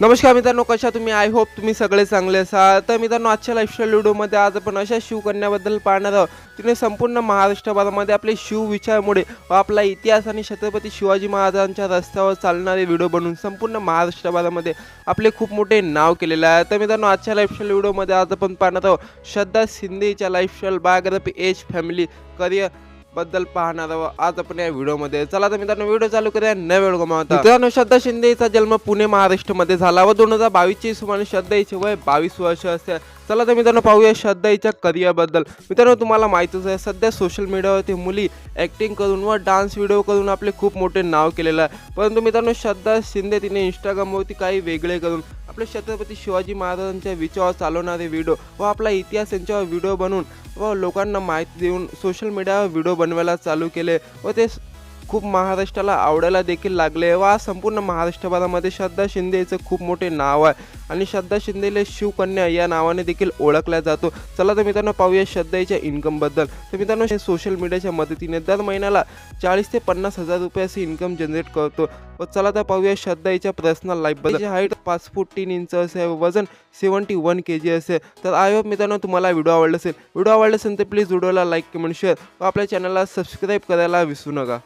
नमस्कार मित्रांनो, कशा तुम्ही? आय होप तुम्ही सगळे चांगले असाल. तर मित्रांनो, आजच्या लाईफस्टाईल व्हिडिओमध्ये आज आपण अशा शिवकन्याबद्दल पाहणार आहोत. तिने संपूर्ण महाराष्ट्रभरामध्ये आपले शिवविचारामुळे व आपला इतिहास आणि छत्रपती शिवाजी महाराजांच्या रस्त्यावर चालणारे व्हिडिओ बनवून संपूर्ण महाराष्ट्रभरामध्ये आपले खूप मोठे नाव केलेले आहे. तर मित्रांनो, आजच्या लाईफस्टाईल व्हिडिओमध्ये आज आपण पाहणार आहोत श्रद्धा शिंदेच्या lifestyle biography age family career बद्दल पाहणार आहोत आज आपण या व्हिडिओमध्ये. चला तर मित्रांनो, व्हिडिओ चालू करूया न वेळ गमावता. मित्रांनो, श्रद्धा शिंदेचा जन्म पुणे महाराष्ट्रामध्ये झाला व 2022 सुमारे श्रद्धा हिचे वय 22 वर्ष असते. चला तर मित्रांनो, पाहूया श्रद्धा हिच्या करिअर बद्दल. मित्रांनो, तुम्हाला माहितीच आहे सध्या सोशल मीडियावरती मुली ॲक्टिंग करून व डान्स व्हिडिओ करून आपले खूप मोठे नाव केलेलं आहे. परंतु मित्रांनो, श्रद्धा शिंदे तिने इंस्टाग्रामवरती काही वेगळे करून आपले छत्रपती शिवाजी महाराजांच्या विचारावर चालवणारे व्हिडिओ व आपला इतिहास यांच्यावर व्हिडिओ बनवून व लोकांना माहिती देऊन सोशल मीडियावर व्हिडिओ बनवायला चालू केले व ते खूप महाराष्ट्राला आवडायला देखील लागले व आज संपूर्ण महाराष्ट्रभरामध्ये श्रद्धा शिंदेचं खूप मोठे नाव आहे आणि श्रद्धा शिंदेला शिवकन्या या नावाने देखील ओळखला जातो. चला तर मित्रांनो, पाहूया श्रद्धेच्या इन्कमबद्दल. तर मित्रांनो, सोशल मीडियाच्या मदतीने दर महिन्याला 40 ते 50 हजार रुपयाची इन्कम जनरेट करतो. व चला तर पाहूया श्रद्धा हिच्या पर्सनल लाईफबद्दल. हाईट 5 फूट 3 इंच असे, वजन 71 kg असे. तर आय होप मित्रांनो तुम्हाला व्हिडिओ आवडला असेल. व्हिडिओ आवडला असेल तर प्लीज व्हिडिओला लाईक कमेंट शेअर व आपल्या चॅनलला सबस्क्राईब करायला विसरू नका.